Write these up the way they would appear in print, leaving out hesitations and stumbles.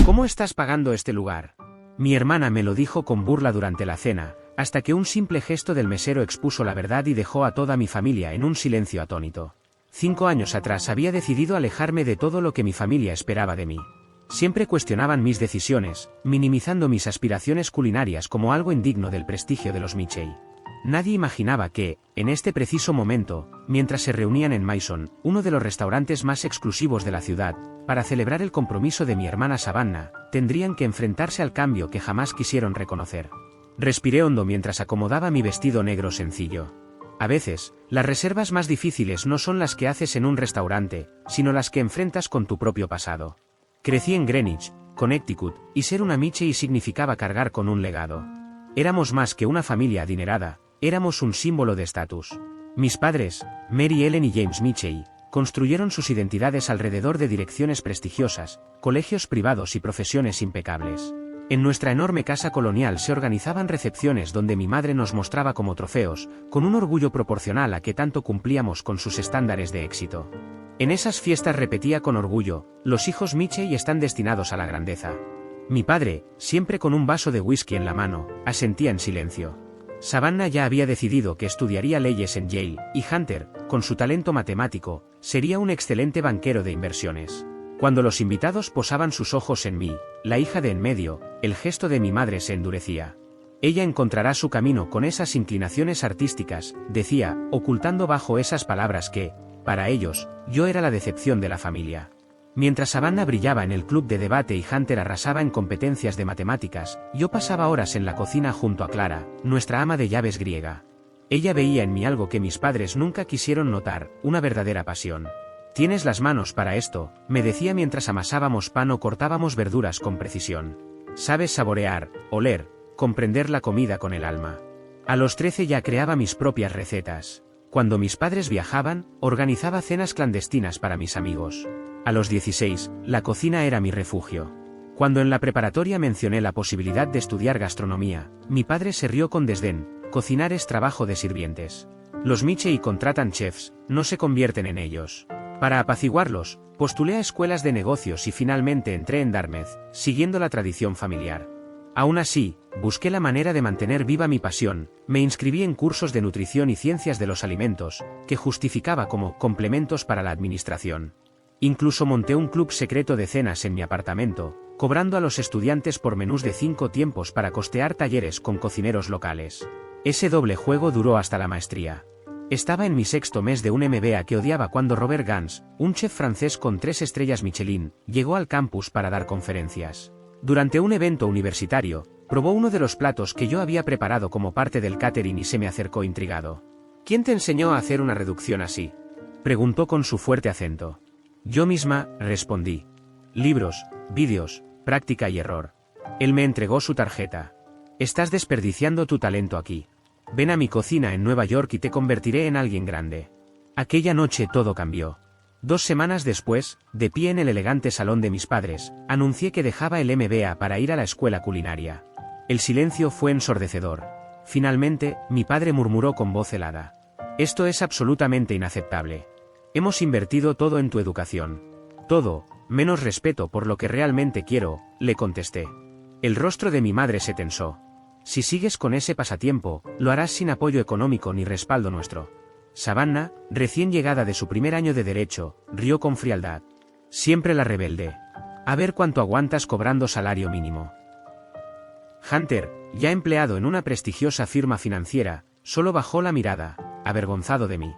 ¿Cómo estás pagando este lugar? Mi hermana me lo dijo con burla durante la cena, hasta que un simple gesto del mesero expuso la verdad y dejó a toda mi familia en un silencio atónito. 5 años atrás había decidido alejarme de todo lo que mi familia esperaba de mí. Siempre cuestionaban mis decisiones, minimizando mis aspiraciones culinarias como algo indigno del prestigio de los Mitchell. Nadie imaginaba que, en este preciso momento, mientras se reunían en Mason, uno de los restaurantes más exclusivos de la ciudad, para celebrar el compromiso de mi hermana Savannah, tendrían que enfrentarse al cambio que jamás quisieron reconocer. Respiré hondo mientras acomodaba mi vestido negro sencillo. A veces, las reservas más difíciles no son las que haces en un restaurante, sino las que enfrentas con tu propio pasado. Crecí en Greenwich, Connecticut, y ser una Mitchell significaba cargar con un legado. Éramos más que una familia adinerada, éramos un símbolo de estatus. Mis padres, Mary Ellen y James Mitchell, construyeron sus identidades alrededor de direcciones prestigiosas, colegios privados y profesiones impecables. En nuestra enorme casa colonial se organizaban recepciones donde mi madre nos mostraba como trofeos, con un orgullo proporcional a que tanto cumplíamos con sus estándares de éxito. En esas fiestas repetía con orgullo: los hijos Mitchell están destinados a la grandeza. Mi padre, siempre con un vaso de whisky en la mano, asentía en silencio. Savannah ya había decidido que estudiaría leyes en Yale, y Hunter, con su talento matemático, sería un excelente banquero de inversiones. Cuando los invitados posaban sus ojos en mí, la hija de en medio, el gesto de mi madre se endurecía. Ella encontrará su camino con esas inclinaciones artísticas, decía, ocultando bajo esas palabras que, para ellos, yo era la decepción de la familia. Mientras Savannah brillaba en el club de debate y Hunter arrasaba en competencias de matemáticas, yo pasaba horas en la cocina junto a Clara, nuestra ama de llaves griega. Ella veía en mí algo que mis padres nunca quisieron notar, una verdadera pasión. Tienes las manos para esto, me decía mientras amasábamos pan o cortábamos verduras con precisión. Sabes saborear, oler, comprender la comida con el alma. A los 13 ya creaba mis propias recetas. Cuando mis padres viajaban, organizaba cenas clandestinas para mis amigos. A los 16, la cocina era mi refugio. Cuando en la preparatoria mencioné la posibilidad de estudiar gastronomía, mi padre se rió con desdén: cocinar es trabajo de sirvientes. Los Mitchell contratan chefs, no se convierten en ellos. Para apaciguarlos, postulé a escuelas de negocios y finalmente entré en Dartmouth, siguiendo la tradición familiar. Aún así, busqué la manera de mantener viva mi pasión, me inscribí en cursos de nutrición y ciencias de los alimentos, que justificaba como complementos para la administración. Incluso monté un club secreto de cenas en mi apartamento, cobrando a los estudiantes por menús de 5 tiempos para costear talleres con cocineros locales. Ese doble juego duró hasta la maestría. Estaba en mi 6º mes de un MBA que odiaba cuando Robert Gans, un chef francés con 3 estrellas Michelin, llegó al campus para dar conferencias. Durante un evento universitario, probó uno de los platos que yo había preparado como parte del catering y se me acercó intrigado. ¿Quién te enseñó a hacer una reducción así?, preguntó con su fuerte acento. Yo misma, respondí. Libros, vídeos, práctica y error. Él me entregó su tarjeta. Estás desperdiciando tu talento aquí. Ven a mi cocina en Nueva York y te convertiré en alguien grande. Aquella noche todo cambió. 2 semanas después, de pie en el elegante salón de mis padres, anuncié que dejaba el MBA para ir a la escuela culinaria. El silencio fue ensordecedor. Finalmente, mi padre murmuró con voz helada: esto es absolutamente inaceptable. Hemos invertido todo en tu educación. Todo, menos respeto por lo que realmente quiero, le contesté. El rostro de mi madre se tensó. Si sigues con ese pasatiempo, lo harás sin apoyo económico ni respaldo nuestro. Savannah, recién llegada de su primer año de derecho, rió con frialdad. Siempre la rebelde. A ver cuánto aguantas cobrando salario mínimo. Hunter, ya empleado en una prestigiosa firma financiera, solo bajó la mirada, avergonzado de mí.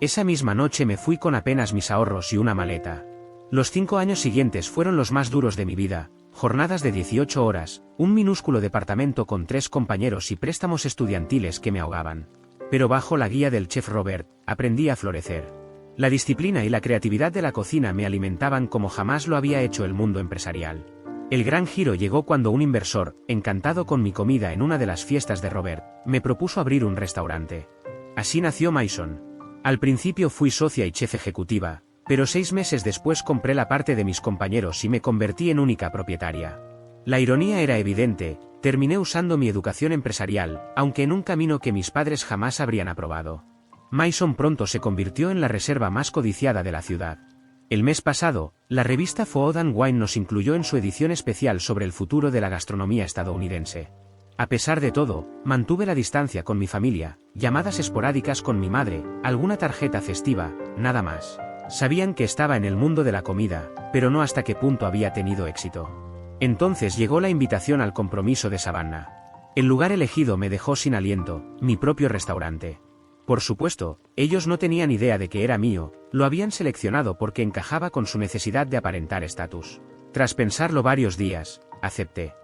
Esa misma noche me fui con apenas mis ahorros y una maleta. Los 5 años siguientes fueron los más duros de mi vida, jornadas de 18 horas, un minúsculo departamento con 3 compañeros y préstamos estudiantiles que me ahogaban. Pero bajo la guía del chef Robert, aprendí a florecer. La disciplina y la creatividad de la cocina me alimentaban como jamás lo había hecho el mundo empresarial. El gran giro llegó cuando un inversor, encantado con mi comida en una de las fiestas de Robert, me propuso abrir un restaurante. Así nació Mason. Al principio fui socia y chef ejecutiva, pero 6 meses después compré la parte de mis compañeros y me convertí en única propietaria. La ironía era evidente: terminé usando mi educación empresarial, aunque en un camino que mis padres jamás habrían aprobado. Mason pronto se convirtió en la reserva más codiciada de la ciudad. El mes pasado, la revista Food and Wine nos incluyó en su edición especial sobre el futuro de la gastronomía estadounidense. A pesar de todo, mantuve la distancia con mi familia, llamadas esporádicas con mi madre, alguna tarjeta festiva, nada más. Sabían que estaba en el mundo de la comida, pero no hasta qué punto había tenido éxito. Entonces llegó la invitación al compromiso de Savannah. El lugar elegido me dejó sin aliento, mi propio restaurante. Por supuesto, ellos no tenían idea de que era mío, lo habían seleccionado porque encajaba con su necesidad de aparentar estatus. Tras pensarlo varios días, acepté.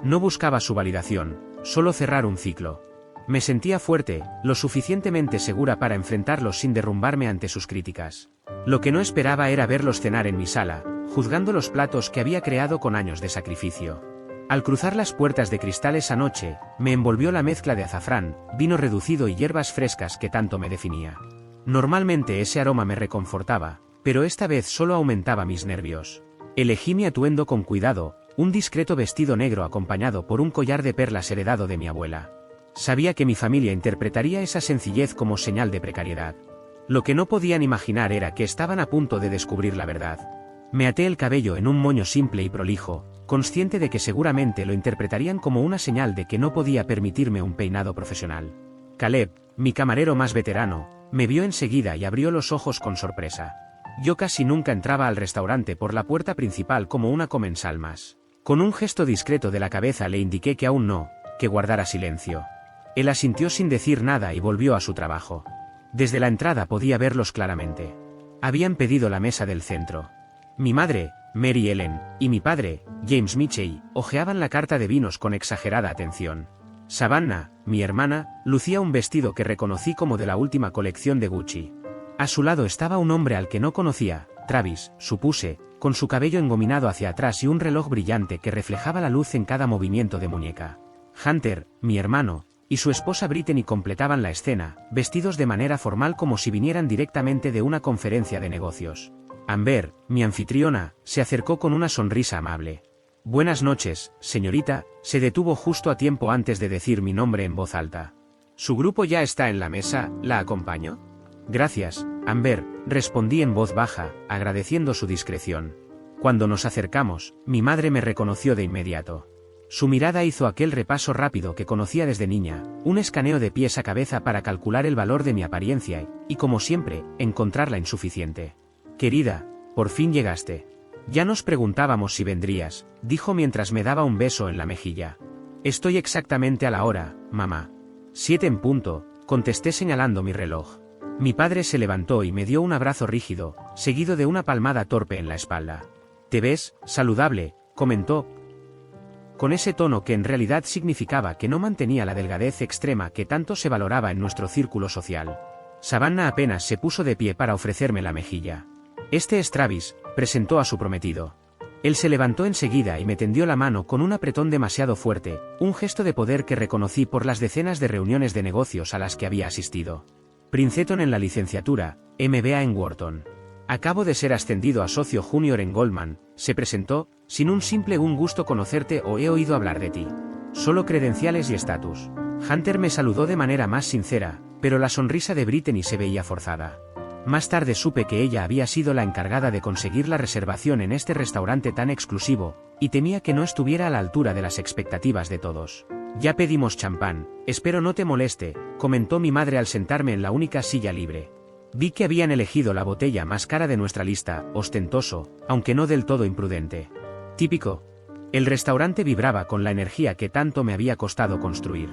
No buscaba su validación, solo cerrar un ciclo. Me sentía fuerte, lo suficientemente segura para enfrentarlos sin derrumbarme ante sus críticas. Lo que no esperaba era verlos cenar en mi sala, juzgando los platos que había creado con años de sacrificio. Al cruzar las puertas de cristal esa noche, me envolvió la mezcla de azafrán, vino reducido y hierbas frescas que tanto me definía. Normalmente ese aroma me reconfortaba, pero esta vez solo aumentaba mis nervios. Elegí mi atuendo con cuidado, un discreto vestido negro acompañado por un collar de perlas heredado de mi abuela. Sabía que mi familia interpretaría esa sencillez como señal de precariedad. Lo que no podían imaginar era que estaban a punto de descubrir la verdad. Me até el cabello en un moño simple y prolijo, consciente de que seguramente lo interpretarían como una señal de que no podía permitirme un peinado profesional. Caleb, mi camarero más veterano, me vio enseguida y abrió los ojos con sorpresa. Yo casi nunca entraba al restaurante por la puerta principal como una comensal más. Con un gesto discreto de la cabeza le indiqué que aún no, que guardara silencio. Él asintió sin decir nada y volvió a su trabajo. Desde la entrada podía verlos claramente. Habían pedido la mesa del centro. Mi madre, Mary Ellen, y mi padre, James Mitchell, hojeaban la carta de vinos con exagerada atención. Savannah, mi hermana, lucía un vestido que reconocí como de la última colección de Gucci. A su lado estaba un hombre al que no conocía, Travis, supuse, con su cabello engominado hacia atrás y un reloj brillante que reflejaba la luz en cada movimiento de muñeca. Hunter, mi hermano, y su esposa Brittany completaban la escena, vestidos de manera formal como si vinieran directamente de una conferencia de negocios. Amber, mi anfitriona, se acercó con una sonrisa amable. Buenas noches, señorita, se detuvo justo a tiempo antes de decir mi nombre en voz alta. ¿Su grupo ya está en la mesa? ¿La acompaño? Gracias, Amber, respondí en voz baja, agradeciendo su discreción. Cuando nos acercamos, mi madre me reconoció de inmediato. Su mirada hizo aquel repaso rápido que conocía desde niña, un escaneo de pies a cabeza para calcular el valor de mi apariencia y, como siempre, encontrarla insuficiente. Querida, por fin llegaste. Ya nos preguntábamos si vendrías, dijo mientras me daba un beso en la mejilla. Estoy exactamente a la hora, mamá. 7 en punto, contesté señalando mi reloj. Mi padre se levantó y me dio un abrazo rígido, seguido de una palmada torpe en la espalda. «Te ves saludable», comentó, con ese tono que en realidad significaba que no mantenía la delgadez extrema que tanto se valoraba en nuestro círculo social. Savannah apenas se puso de pie para ofrecerme la mejilla. «Este es Travis», presentó a su prometido. Él se levantó enseguida y me tendió la mano con un apretón demasiado fuerte, un gesto de poder que reconocí por las decenas de reuniones de negocios a las que había asistido. Princeton en la licenciatura, MBA en Wharton. Acabo de ser ascendido a socio junior en Goldman, se presentó, sin un gusto conocerte o he oído hablar de ti. Solo credenciales y estatus. Hunter me saludó de manera más sincera, pero la sonrisa de Brittany se veía forzada. Más tarde supe que ella había sido la encargada de conseguir la reservación en este restaurante tan exclusivo, y temía que no estuviera a la altura de las expectativas de todos. «Ya pedimos champán, espero no te moleste», comentó mi madre al sentarme en la única silla libre. Vi que habían elegido la botella más cara de nuestra lista, ostentoso, aunque no del todo imprudente. Típico. El restaurante vibraba con la energía que tanto me había costado construir.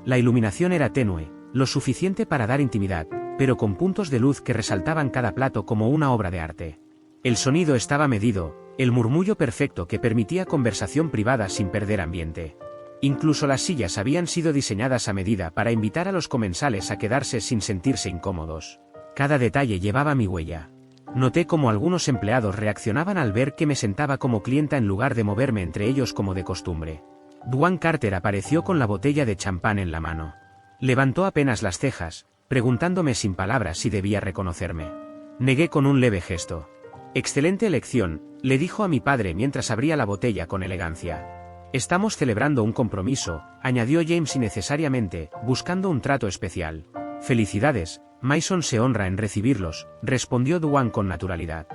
La iluminación era tenue, lo suficiente para dar intimidad, pero con puntos de luz que resaltaban cada plato como una obra de arte. El sonido estaba medido, el murmullo perfecto que permitía conversación privada sin perder ambiente. Incluso las sillas habían sido diseñadas a medida para invitar a los comensales a quedarse sin sentirse incómodos. Cada detalle llevaba mi huella. Noté cómo algunos empleados reaccionaban al ver que me sentaba como clienta en lugar de moverme entre ellos como de costumbre. Dwan Carter apareció con la botella de champán en la mano. Levantó apenas las cejas, preguntándome sin palabras si debía reconocerme. Negué con un leve gesto. «Excelente elección», le dijo a mi padre mientras abría la botella con elegancia. «Estamos celebrando un compromiso», añadió James innecesariamente, buscando un trato especial. «Felicidades, Mason se honra en recibirlos», respondió Dwan con naturalidad.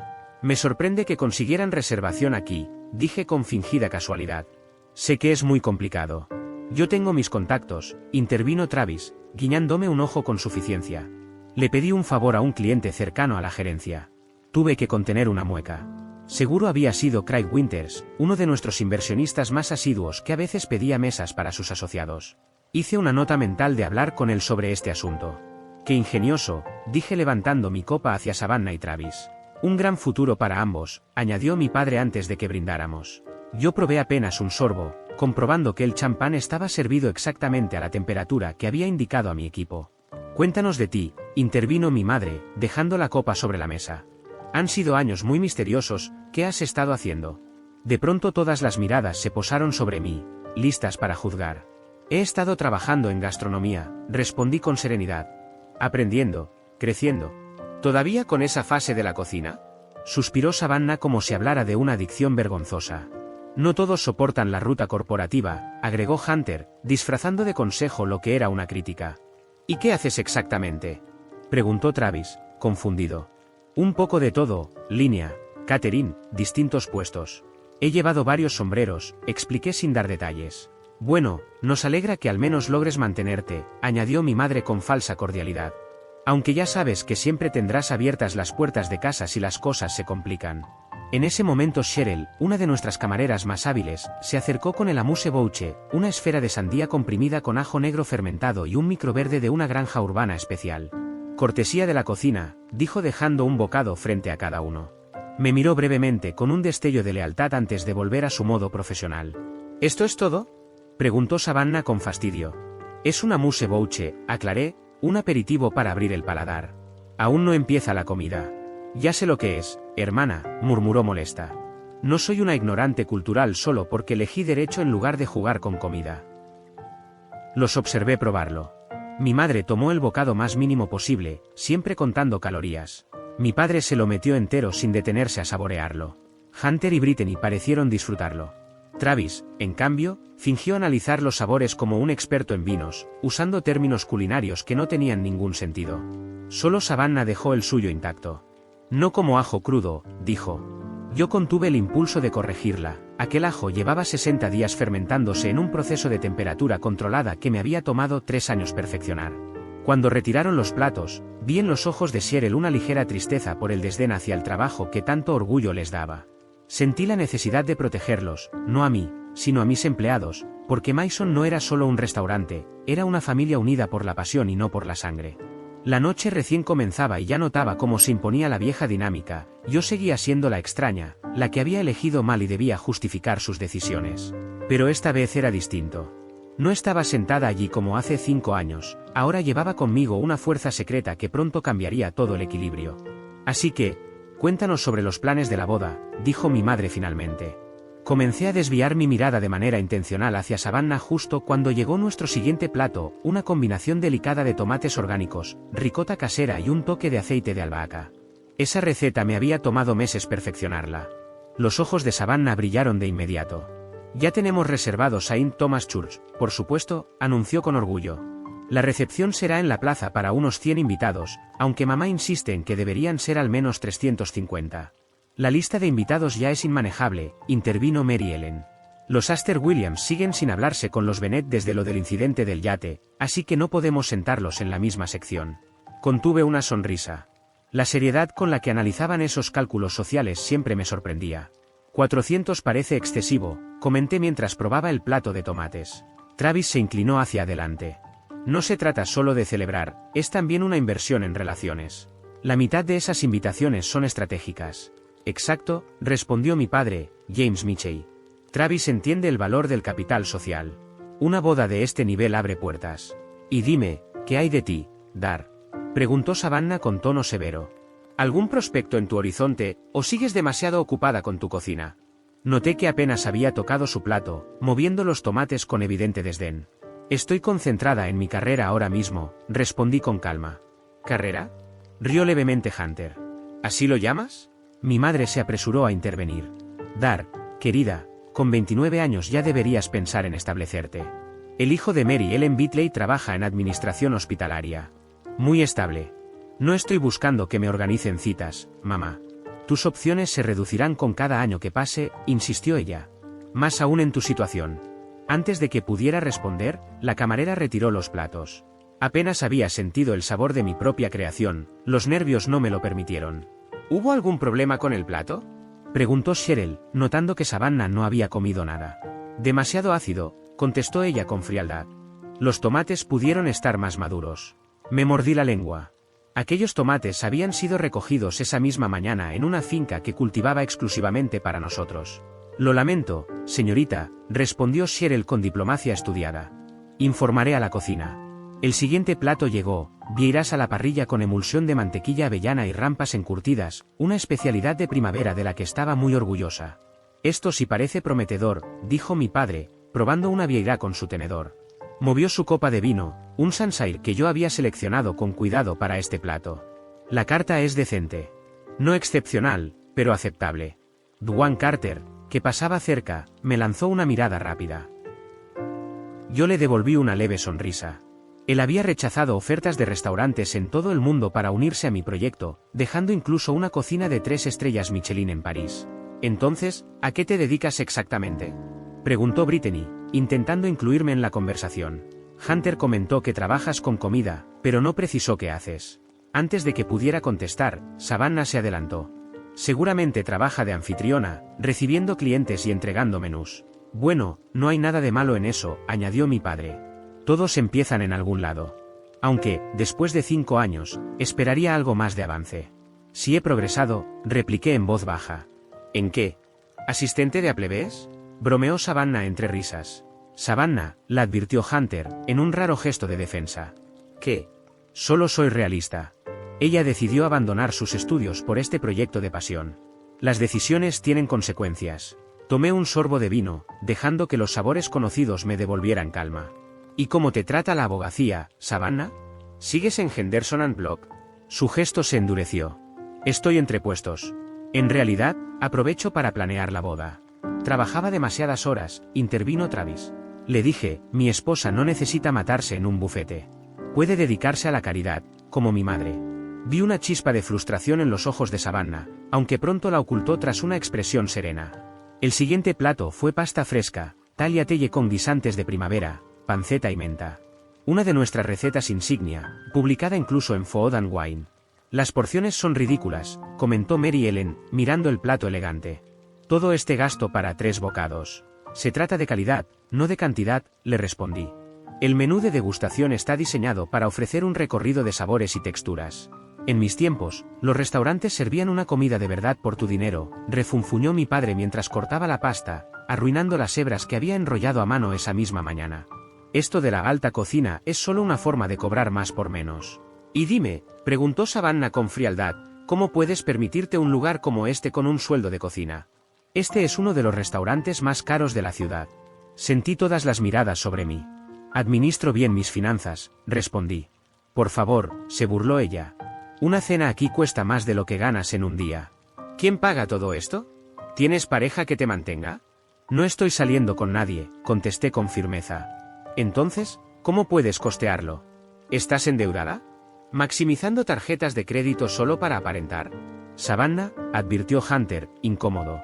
Me sorprende que consiguieran reservación aquí, dije con fingida casualidad. Sé que es muy complicado. Yo tengo mis contactos, intervino Travis, guiñándome un ojo con suficiencia. Le pedí un favor a un cliente cercano a la gerencia. Tuve que contener una mueca. Seguro había sido Craig Winters, uno de nuestros inversionistas más asiduos que a veces pedía mesas para sus asociados. Hice una nota mental de hablar con él sobre este asunto. Qué ingenioso, dije levantando mi copa hacia Savannah y Travis. Un gran futuro para ambos, añadió mi padre antes de que brindáramos. Yo probé apenas un sorbo, comprobando que el champán estaba servido exactamente a la temperatura que había indicado a mi equipo. Cuéntanos de ti, intervino mi madre, dejando la copa sobre la mesa. Han sido años muy misteriosos, ¿qué has estado haciendo? De pronto todas las miradas se posaron sobre mí, listas para juzgar. He estado trabajando en gastronomía, respondí con serenidad. Aprendiendo, creciendo. ¿Todavía con esa fase de la cocina? Suspiró Savannah como si hablara de una adicción vergonzosa. No todos soportan la ruta corporativa, agregó Hunter, disfrazando de consejo lo que era una crítica. ¿Y qué haces exactamente? Preguntó Travis, confundido. Un poco de todo, línea, catering, distintos puestos. He llevado varios sombreros, expliqué sin dar detalles. Bueno, nos alegra que al menos logres mantenerte, añadió mi madre con falsa cordialidad. Aunque ya sabes que siempre tendrás abiertas las puertas de casa si las cosas se complican. En ese momento Cheryl, una de nuestras camareras más hábiles, se acercó con el amuse bouche, una esfera de sandía comprimida con ajo negro fermentado y un microverde de una granja urbana especial. Cortesía de la cocina, dijo dejando un bocado frente a cada uno. Me miró brevemente con un destello de lealtad antes de volver a su modo profesional. ¿Esto es todo? Preguntó Savannah con fastidio. Es un amuse bouche, aclaré, un aperitivo para abrir el paladar. Aún no empieza la comida. Ya sé lo que es, hermana, murmuró molesta. No soy una ignorante cultural solo porque elegí derecho en lugar de jugar con comida. Los observé probarlo. Mi madre tomó el bocado más mínimo posible, siempre contando calorías. Mi padre se lo metió entero sin detenerse a saborearlo. Hunter y Brittany parecieron disfrutarlo. Travis, en cambio, fingió analizar los sabores como un experto en vinos, usando términos culinarios que no tenían ningún sentido. Solo Savannah dejó el suyo intacto. No como ajo crudo, dijo. Yo contuve el impulso de corregirla. Aquel ajo llevaba 60 días fermentándose en un proceso de temperatura controlada que me había tomado 3 años perfeccionar. Cuando retiraron los platos, vi en los ojos de Cheryl una ligera tristeza por el desdén hacia el trabajo que tanto orgullo les daba. Sentí la necesidad de protegerlos, no a mí, sino a mis empleados, porque Mason no era solo un restaurante, era una familia unida por la pasión y no por la sangre. La noche recién comenzaba y ya notaba cómo se imponía la vieja dinámica. Yo seguía siendo la extraña, la que había elegido mal y debía justificar sus decisiones. Pero esta vez era distinto. No estaba sentada allí como hace 5 años, ahora llevaba conmigo una fuerza secreta que pronto cambiaría todo el equilibrio. Así que, cuéntanos sobre los planes de la boda, dijo mi madre finalmente. Comencé a desviar mi mirada de manera intencional hacia Savannah justo cuando llegó nuestro siguiente plato, una combinación delicada de tomates orgánicos, ricota casera y un toque de aceite de albahaca. Esa receta me había tomado meses perfeccionarla. Los ojos de Savannah brillaron de inmediato. Ya tenemos reservado St. Thomas Church, por supuesto, anunció con orgullo. La recepción será en la plaza para unos 100 invitados, aunque mamá insiste en que deberían ser al menos 350. La lista de invitados ya es inmanejable, intervino Mary Ellen. Los Astor Williams siguen sin hablarse con los Bennett desde lo del incidente del yate, así que no podemos sentarlos en la misma sección. Contuve una sonrisa. La seriedad con la que analizaban esos cálculos sociales siempre me sorprendía. 400 parece excesivo, comenté mientras probaba el plato de tomates. Travis se inclinó hacia adelante. No se trata solo de celebrar, es también una inversión en relaciones. La mitad de esas invitaciones son estratégicas. Exacto, respondió mi padre, James Michey. Travis entiende el valor del capital social. Una boda de este nivel abre puertas. Y dime, ¿qué hay de ti, Dar? Preguntó Savannah con tono severo. ¿Algún prospecto en tu horizonte, o sigues demasiado ocupada con tu cocina? Noté que apenas había tocado su plato, moviendo los tomates con evidente desdén. Estoy concentrada en mi carrera ahora mismo, respondí con calma. ¿Carrera? Rió levemente Hunter. ¿Así lo llamas? Mi madre se apresuró a intervenir. Dar, querida, con 29 años ya deberías pensar en establecerte. El hijo de Mary Ellen Bitley trabaja en administración hospitalaria. Muy estable. No estoy buscando que me organicen citas, mamá. Tus opciones se reducirán con cada año que pase, insistió ella. Más aún en tu situación. Antes de que pudiera responder, la camarera retiró los platos. Apenas había sentido el sabor de mi propia creación, los nervios no me lo permitieron. ¿Hubo algún problema con el plato?, preguntó Cheryl, notando que Savannah no había comido nada. Demasiado ácido, contestó ella con frialdad. Los tomates pudieron estar más maduros. Me mordí la lengua. Aquellos tomates habían sido recogidos esa misma mañana en una finca que cultivaba exclusivamente para nosotros. Lo lamento, señorita, respondió Cheryl con diplomacia estudiada. Informaré a la cocina. El siguiente plato llegó, vieiras a la parrilla con emulsión de mantequilla avellana y rampas encurtidas, una especialidad de primavera de la que estaba muy orgullosa. Esto sí parece prometedor, dijo mi padre, probando una vieira con su tenedor. Movió su copa de vino, un Sansaire que yo había seleccionado con cuidado para este plato. La carta es decente. No excepcional, pero aceptable. Dwan Carter, que pasaba cerca, me lanzó una mirada rápida. Yo le devolví una leve sonrisa. Él había rechazado ofertas de restaurantes en todo el mundo para unirse a mi proyecto, dejando incluso una cocina de 3 estrellas Michelin en París. Entonces, ¿a qué te dedicas exactamente?, preguntó Brittany, intentando incluirme en la conversación. Hunter comentó que trabajas con comida, pero no precisó qué haces. Antes de que pudiera contestar, Savannah se adelantó. Seguramente trabaja de anfitriona, recibiendo clientes y entregando menús. Bueno, no hay nada de malo en eso, añadió mi padre. Todos empiezan en algún lado. Aunque, después de 5 años, esperaría algo más de avance. Si he progresado, repliqué en voz baja. ¿En qué? ¿Asistente de a plebes?, bromeó Savannah entre risas. Savannah, la advirtió Hunter, en un raro gesto de defensa. ¿Qué? Solo soy realista. Ella decidió abandonar sus estudios por este proyecto de pasión. Las decisiones tienen consecuencias. Tomé un sorbo de vino, dejando que los sabores conocidos me devolvieran calma. ¿Y cómo te trata la abogacía, Savannah? ¿Sigues en Henderson and Block? Su gesto se endureció. Estoy entre puestos. En realidad, aprovecho para planear la boda. Trabajaba demasiadas horas, intervino Travis. Le dije, mi esposa no necesita matarse en un bufete. Puede dedicarse a la caridad, como mi madre. Vi una chispa de frustración en los ojos de Savannah, aunque pronto la ocultó tras una expresión serena. El siguiente plato fue pasta fresca, tagliatelle con guisantes de primavera, panceta y menta. Una de nuestras recetas insignia, publicada incluso en Food and Wine. Las porciones son ridículas, comentó Mary Ellen, mirando el plato elegante. Todo este gasto para 3 bocados. Se trata de calidad, no de cantidad, le respondí. El menú de degustación está diseñado para ofrecer un recorrido de sabores y texturas. En mis tiempos, los restaurantes servían una comida de verdad por tu dinero, refunfuñó mi padre mientras cortaba la pasta, arruinando las hebras que había enrollado a mano esa misma mañana. Esto de la alta cocina es solo una forma de cobrar más por menos. Y dime, preguntó Savannah con frialdad, ¿cómo puedes permitirte un lugar como este con un sueldo de cocina? Este es uno de los restaurantes más caros de la ciudad. Sentí todas las miradas sobre mí. Administro bien mis finanzas, respondí. Por favor, se burló ella. Una cena aquí cuesta más de lo que ganas en un día. ¿Quién paga todo esto? ¿Tienes pareja que te mantenga? No estoy saliendo con nadie, contesté con firmeza. Entonces, ¿cómo puedes costearlo? ¿Estás endeudada? ¿Maximizando tarjetas de crédito solo para aparentar? Savannah, advirtió Hunter, incómodo.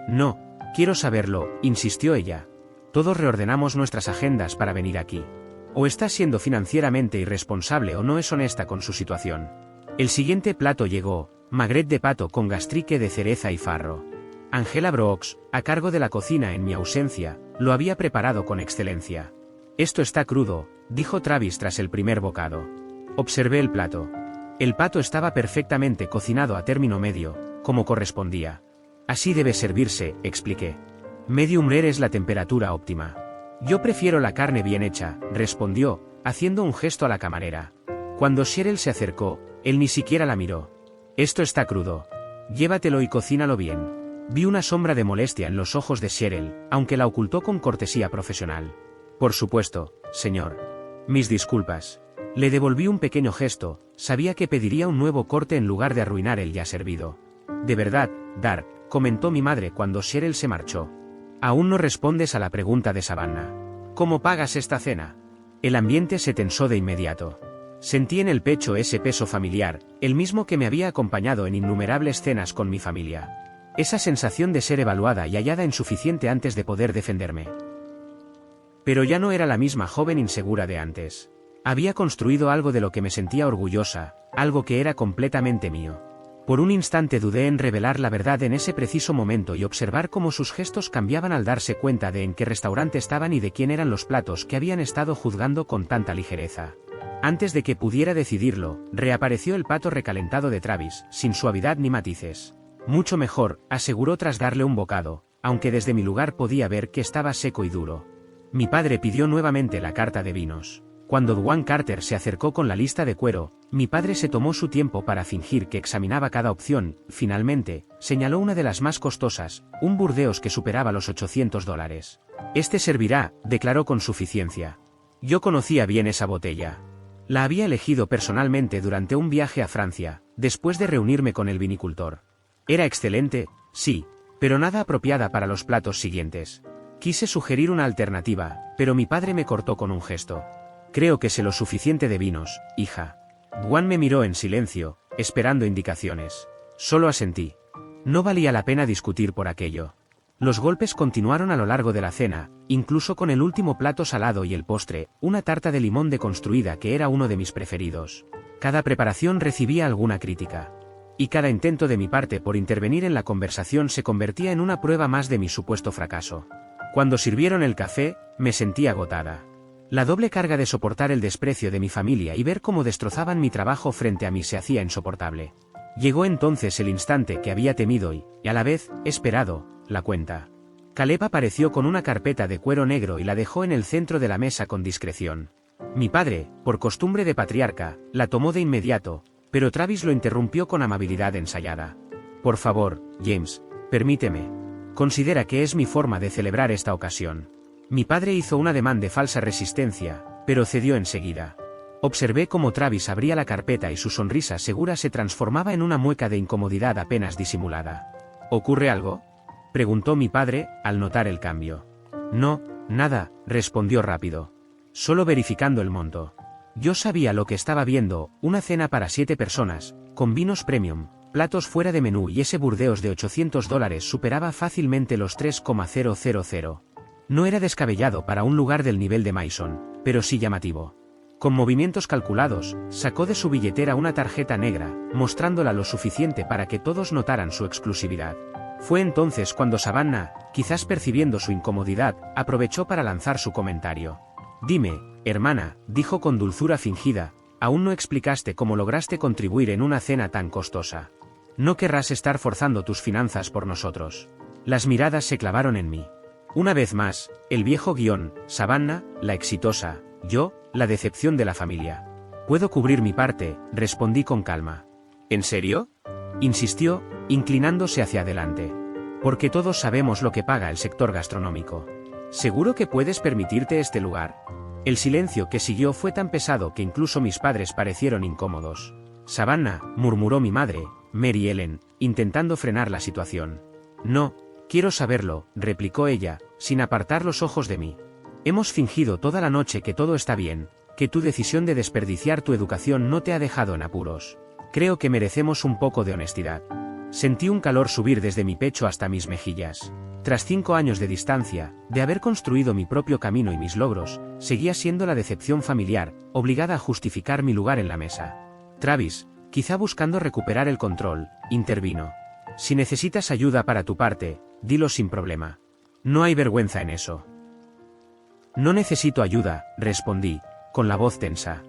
No, quiero saberlo, insistió ella. Todos reordenamos nuestras agendas para venir aquí. O está siendo financieramente irresponsable o no es honesta con su situación. El siguiente plato llegó, magret de pato con gastrique de cereza y farro. Angela Brooks, a cargo de la cocina en mi ausencia, lo había preparado con excelencia. Esto está crudo, dijo Travis tras el primer bocado. Observé el plato. El pato estaba perfectamente cocinado a término medio, como correspondía. Así debe servirse, expliqué. Medium rare es la temperatura óptima. Yo prefiero la carne bien hecha, respondió, haciendo un gesto a la camarera. Cuando Cheryl se acercó, él ni siquiera la miró. Esto está crudo. Llévatelo y cocínalo bien. Vi una sombra de molestia en los ojos de Cheryl, aunque la ocultó con cortesía profesional. Por supuesto, señor. Mis disculpas. Le devolví un pequeño gesto, sabía que pediría un nuevo corte en lugar de arruinar el ya servido. De verdad, Dark, comentó mi madre cuando Cheryl se marchó. Aún no respondes a la pregunta de Savannah. ¿Cómo pagas esta cena? El ambiente se tensó de inmediato. Sentí en el pecho ese peso familiar, el mismo que me había acompañado en innumerables cenas con mi familia. Esa sensación de ser evaluada y hallada insuficiente antes de poder defenderme. Pero ya no era la misma joven insegura de antes. Había construido algo de lo que me sentía orgullosa, algo que era completamente mío. Por un instante dudé en revelar la verdad en ese preciso momento y observar cómo sus gestos cambiaban al darse cuenta de en qué restaurante estaban y de quién eran los platos que habían estado juzgando con tanta ligereza. Antes de que pudiera decidirlo, reapareció el pato recalentado de Travis, sin suavidad ni matices. Mucho mejor, aseguró tras darle un bocado, aunque desde mi lugar podía ver que estaba seco y duro. Mi padre pidió nuevamente la carta de vinos. Cuando Dwan Carter se acercó con la lista de cuero, mi padre se tomó su tiempo para fingir que examinaba cada opción. Finalmente, señaló una de las más costosas, un Burdeos que superaba los $800. Este servirá, declaró con suficiencia. Yo conocía bien esa botella. La había elegido personalmente durante un viaje a Francia, después de reunirme con el vinicultor. Era excelente, sí, pero nada apropiada para los platos siguientes. Quise sugerir una alternativa, pero mi padre me cortó con un gesto. Creo que sé lo suficiente de vinos, hija. Dwan me miró en silencio, esperando indicaciones. Solo asentí. No valía la pena discutir por aquello. Los golpes continuaron a lo largo de la cena, incluso con el último plato salado y el postre, una tarta de limón deconstruida que era uno de mis preferidos. Cada preparación recibía alguna crítica. Y cada intento de mi parte por intervenir en la conversación se convertía en una prueba más de mi supuesto fracaso. Cuando sirvieron el café, me sentí agotada. La doble carga de soportar el desprecio de mi familia y ver cómo destrozaban mi trabajo frente a mí se hacía insoportable. Llegó entonces el instante que había temido y, a la vez, esperado, la cuenta. Caleb apareció con una carpeta de cuero negro y la dejó en el centro de la mesa con discreción. Mi padre, por costumbre de patriarca, la tomó de inmediato, pero Travis lo interrumpió con amabilidad ensayada. Por favor, James, permíteme. Considera que es mi forma de celebrar esta ocasión. Mi padre hizo un ademán de falsa resistencia, pero cedió enseguida. Observé cómo Travis abría la carpeta y su sonrisa segura se transformaba en una mueca de incomodidad apenas disimulada. ¿Ocurre algo?, preguntó mi padre, al notar el cambio. No, nada, respondió rápido. Solo verificando el monto. Yo sabía lo que estaba viendo, una cena para 7 personas, con vinos premium, platos fuera de menú y ese Burdeos de $800 superaba fácilmente los 3,000. No era descabellado para un lugar del nivel de Mason, pero sí llamativo. Con movimientos calculados, sacó de su billetera una tarjeta negra, mostrándola lo suficiente para que todos notaran su exclusividad. Fue entonces cuando Savannah, quizás percibiendo su incomodidad, aprovechó para lanzar su comentario. Dime, hermana, dijo con dulzura fingida, aún no explicaste cómo lograste contribuir en una cena tan costosa. No querrás estar forzando tus finanzas por nosotros. Las miradas se clavaron en mí. Una vez más, el viejo guión, Savannah, la exitosa, yo, la decepción de la familia. Puedo cubrir mi parte, respondí con calma. ¿En serio?, insistió, inclinándose hacia adelante. Porque todos sabemos lo que paga el sector gastronómico. ¿Seguro que puedes permitirte este lugar? El silencio que siguió fue tan pesado que incluso mis padres parecieron incómodos. Savannah, murmuró mi madre, Mary Ellen, intentando frenar la situación. No, quiero saberlo, replicó ella, sin apartar los ojos de mí. Hemos fingido toda la noche que todo está bien, que tu decisión de desperdiciar tu educación no te ha dejado en apuros. Creo que merecemos un poco de honestidad. Sentí un calor subir desde mi pecho hasta mis mejillas. Tras 5 años de distancia, de haber construido mi propio camino y mis logros, seguía siendo la decepción familiar, obligada a justificar mi lugar en la mesa. Travis, quizá buscando recuperar el control, intervino. Si necesitas ayuda para tu parte, dilo sin problema. No hay vergüenza en eso. No necesito ayuda, respondí, con la voz tensa.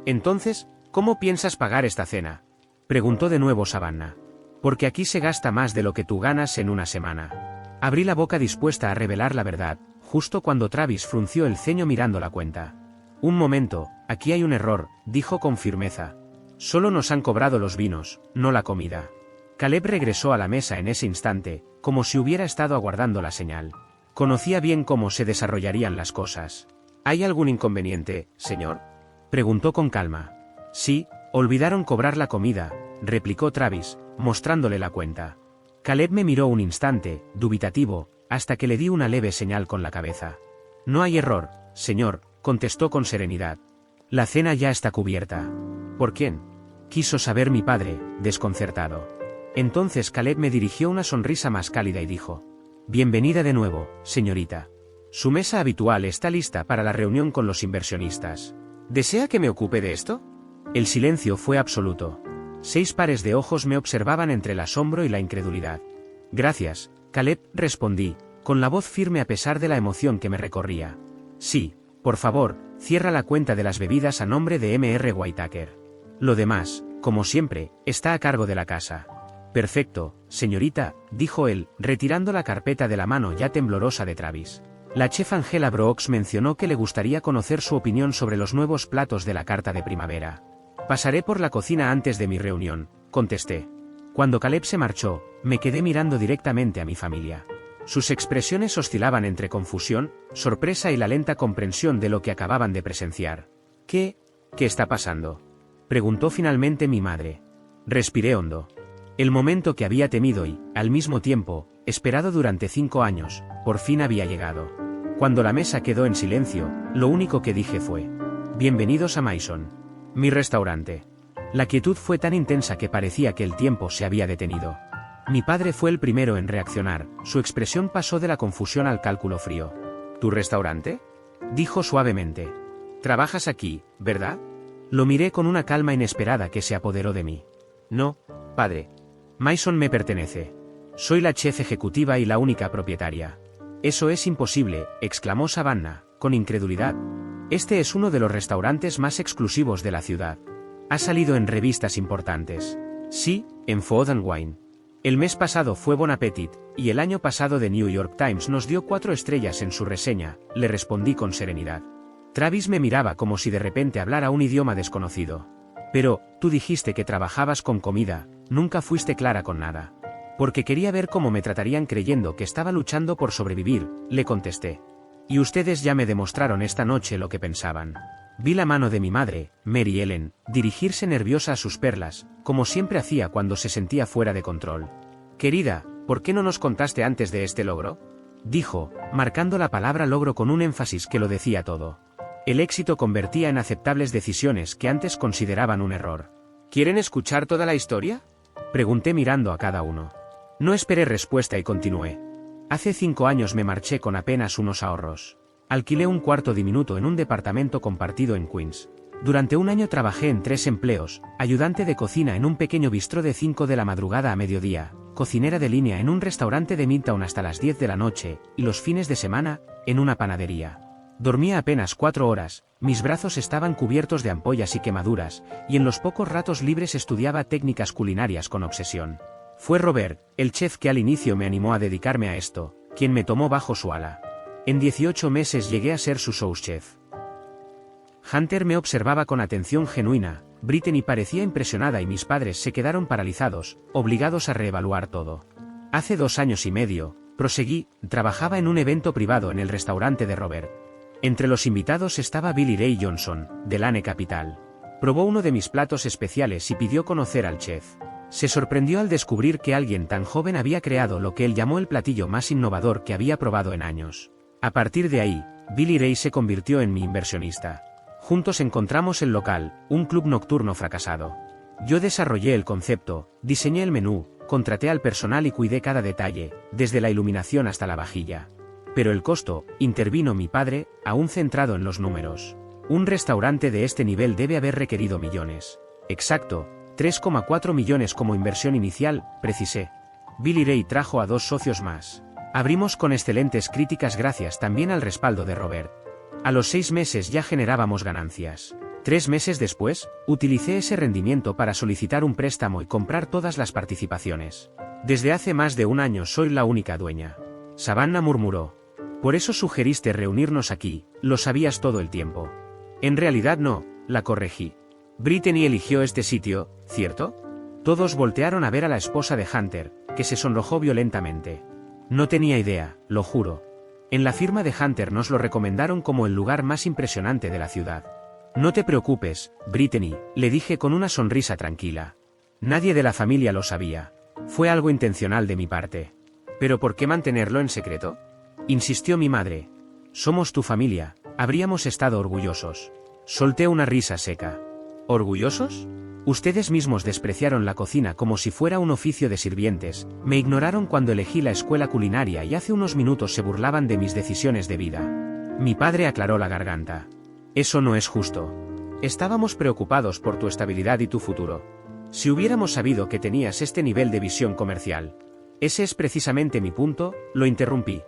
Entonces, ¿cómo piensas pagar esta cena?, preguntó de nuevo Savannah. Porque aquí se gasta más de lo que tú ganas en una semana. Abrí la boca dispuesta a revelar la verdad, justo cuando Travis frunció el ceño mirando la cuenta. Un momento, aquí hay un error, dijo con firmeza. Solo nos han cobrado los vinos, no la comida. Caleb regresó a la mesa en ese instante, como si hubiera estado aguardando la señal. Conocía bien cómo se desarrollarían las cosas. ¿Hay algún inconveniente, señor?, preguntó con calma. Sí, olvidaron cobrar la comida, replicó Travis, mostrándole la cuenta. Caleb me miró un instante, dubitativo, hasta que le di una leve señal con la cabeza. No hay error, señor, contestó con serenidad. La cena ya está cubierta. ¿Por quién? Quiso saber mi padre, desconcertado. Entonces Caleb me dirigió una sonrisa más cálida y dijo: Bienvenida de nuevo, señorita. Su mesa habitual está lista para la reunión con los inversionistas. ¿Desea que me ocupe de esto? El silencio fue absoluto. 6 pares de ojos me observaban entre el asombro y la incredulidad. Gracias, Caleb, respondí, con la voz firme a pesar de la emoción que me recorría. Sí, por favor, cierra la cuenta de las bebidas a nombre de M.R. Whitaker. Lo demás, como siempre, está a cargo de la casa. Perfecto, señorita, dijo él, retirando la carpeta de la mano ya temblorosa de Travis. La chef Angela Brooks mencionó que le gustaría conocer su opinión sobre los nuevos platos de la carta de primavera. Pasaré por la cocina antes de mi reunión, contesté. Cuando Caleb se marchó, me quedé mirando directamente a mi familia. Sus expresiones oscilaban entre confusión, sorpresa y la lenta comprensión de lo que acababan de presenciar. ¿Qué está pasando?, preguntó finalmente mi madre. Respiré hondo. El momento que había temido y, al mismo tiempo, esperado durante 5 años, por fin había llegado. Cuando la mesa quedó en silencio, lo único que dije fue: Bienvenidos a Mason, mi restaurante. La quietud fue tan intensa que parecía que el tiempo se había detenido. Mi padre fue el primero en reaccionar, su expresión pasó de la confusión al cálculo frío. ¿Tu restaurante?, dijo suavemente. ¿Trabajas aquí, verdad? Lo miré con una calma inesperada que se apoderó de mí. No, padre. Mason me pertenece. Soy la chef ejecutiva y la única propietaria. Eso es imposible, exclamó Savannah, con incredulidad. Este es uno de los restaurantes más exclusivos de la ciudad. Ha salido en revistas importantes. Sí, en Food and Wine. El mes pasado fue Bon Appetit, y el año pasado The New York Times nos dio 4 estrellas en su reseña, le respondí con serenidad. Travis me miraba como si de repente hablara un idioma desconocido. Pero, tú dijiste que trabajabas con comida, nunca fuiste clara con nada. Porque quería ver cómo me tratarían creyendo que estaba luchando por sobrevivir, le contesté. Y ustedes ya me demostraron esta noche lo que pensaban. Vi la mano de mi madre, Mary Ellen, dirigirse nerviosa a sus perlas, como siempre hacía cuando se sentía fuera de control. Querida, ¿por qué no nos contaste antes de este logro?, dijo, marcando la palabra logro con un énfasis que lo decía todo. El éxito convertía en aceptables decisiones que antes consideraban un error. ¿Quieren escuchar toda la historia?, pregunté mirando a cada uno. No esperé respuesta y continué. Hace 5 años me marché con apenas unos ahorros. Alquilé un cuarto diminuto en un departamento compartido en Queens. Durante un año trabajé en 3 empleos: ayudante de cocina en un pequeño bistró de 5 de la madrugada a mediodía, cocinera de línea en un restaurante de Midtown hasta las 10 de la noche, y los fines de semana, en una panadería. Dormía apenas 4 horas, mis brazos estaban cubiertos de ampollas y quemaduras, y en los pocos ratos libres estudiaba técnicas culinarias con obsesión. Fue Robert, el chef que al inicio me animó a dedicarme a esto, quien me tomó bajo su ala. En 18 meses llegué a ser su sous chef. Hunter me observaba con atención genuina, Brittany parecía impresionada y mis padres se quedaron paralizados, obligados a reevaluar todo. Hace 2 años y medio, proseguí, trabajaba en un evento privado en el restaurante de Robert. Entre los invitados estaba Billy Ray Johnson, de Lane Capital. Probó uno de mis platos especiales y pidió conocer al chef. Se sorprendió al descubrir que alguien tan joven había creado lo que él llamó el platillo más innovador que había probado en años. A partir de ahí, Billy Ray se convirtió en mi inversionista. Juntos encontramos el local, un club nocturno fracasado. Yo desarrollé el concepto, diseñé el menú, contraté al personal y cuidé cada detalle, desde la iluminación hasta la vajilla. Pero el costo, intervino mi padre, aún centrado en los números. Un restaurante de este nivel debe haber requerido millones. Exacto, 3,4 millones como inversión inicial, precisé. Billy Ray trajo a 2 socios más. Abrimos con excelentes críticas gracias también al respaldo de Robert. A los 6 meses ya generábamos ganancias. 3 meses después, utilicé ese rendimiento para solicitar un préstamo y comprar todas las participaciones. Desde hace más de 1 año soy la única dueña. Savannah murmuró. Por eso sugeriste reunirnos aquí, lo sabías todo el tiempo. En realidad no, la corregí. Brittany eligió este sitio, ¿cierto? Todos voltearon a ver a la esposa de Hunter, que se sonrojó violentamente. No tenía idea, lo juro. En la firma de Hunter nos lo recomendaron como el lugar más impresionante de la ciudad. No te preocupes, Brittany, le dije con una sonrisa tranquila. Nadie de la familia lo sabía. Fue algo intencional de mi parte. ¿Pero por qué mantenerlo en secreto?, insistió mi madre. Somos tu familia, habríamos estado orgullosos. Solté una risa seca. ¿Orgullosos? Ustedes mismos despreciaron la cocina como si fuera un oficio de sirvientes, me ignoraron cuando elegí la escuela culinaria y hace unos minutos se burlaban de mis decisiones de vida. Mi padre aclaró la garganta. Eso no es justo. Estábamos preocupados por tu estabilidad y tu futuro. Si hubiéramos sabido que tenías este nivel de visión comercial. Ese es precisamente mi punto, lo interrumpí.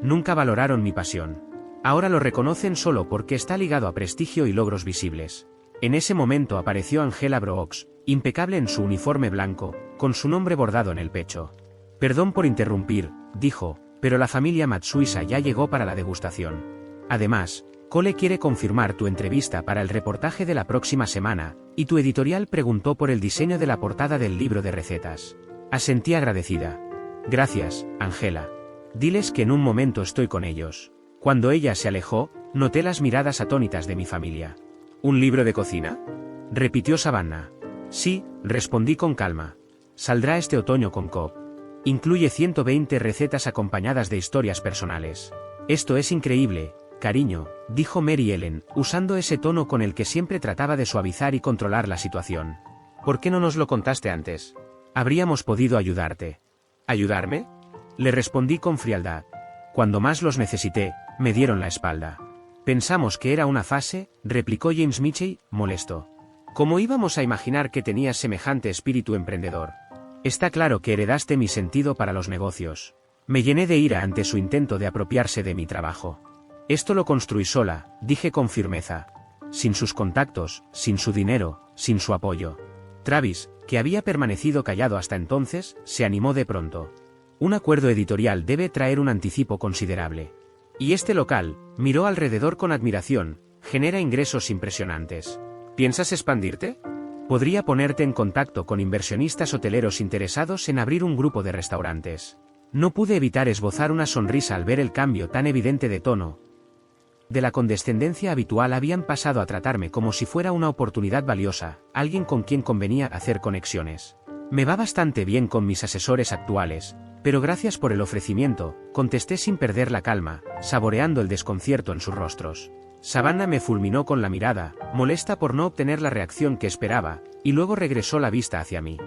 Nunca valoraron mi pasión. Ahora lo reconocen solo porque está ligado a prestigio y logros visibles. En ese momento apareció Angela Brooks, impecable en su uniforme blanco, con su nombre bordado en el pecho. Perdón por interrumpir, dijo, pero la familia Matsuisa ya llegó para la degustación. Además, Cole quiere confirmar tu entrevista para el reportaje de la próxima semana, y tu editorial preguntó por el diseño de la portada del libro de recetas. Asentí agradecida. Gracias, Angela. Diles que en un momento estoy con ellos. Cuando ella se alejó, noté las miradas atónitas de mi familia. ¿Un libro de cocina? Repitió Savannah. Sí, respondí con calma. Saldrá este otoño con Cobb. Incluye 120 recetas acompañadas de historias personales. Esto es increíble, cariño, dijo Mary Ellen, usando ese tono con el que siempre trataba de suavizar y controlar la situación. ¿Por qué no nos lo contaste antes? Habríamos podido ayudarte. ¿Ayudarme? Le respondí con frialdad. Cuando más los necesité, me dieron la espalda. Pensamos que era una fase, replicó James Mitchell, molesto. ¿Cómo íbamos a imaginar que tenías semejante espíritu emprendedor? Está claro que heredaste mi sentido para los negocios. Me llené de ira ante su intento de apropiarse de mi trabajo. Esto lo construí sola, dije con firmeza. Sin sus contactos, sin su dinero, sin su apoyo. Travis, que había permanecido callado hasta entonces, se animó de pronto. Un acuerdo editorial debe traer un anticipo considerable. Y este local, miró alrededor con admiración, genera ingresos impresionantes. ¿Piensas expandirte? Podría ponerte en contacto con inversionistas hoteleros interesados en abrir un grupo de restaurantes. No pude evitar esbozar una sonrisa al ver el cambio tan evidente de tono. De la condescendencia habitual habían pasado a tratarme como si fuera una oportunidad valiosa, alguien con quien convenía hacer conexiones. Me va bastante bien con mis asesores actuales, pero gracias por el ofrecimiento, contesté sin perder la calma, saboreando el desconcierto en sus rostros. Savannah me fulminó con la mirada, molesta por no obtener la reacción que esperaba, y luego regresó la vista hacia mí.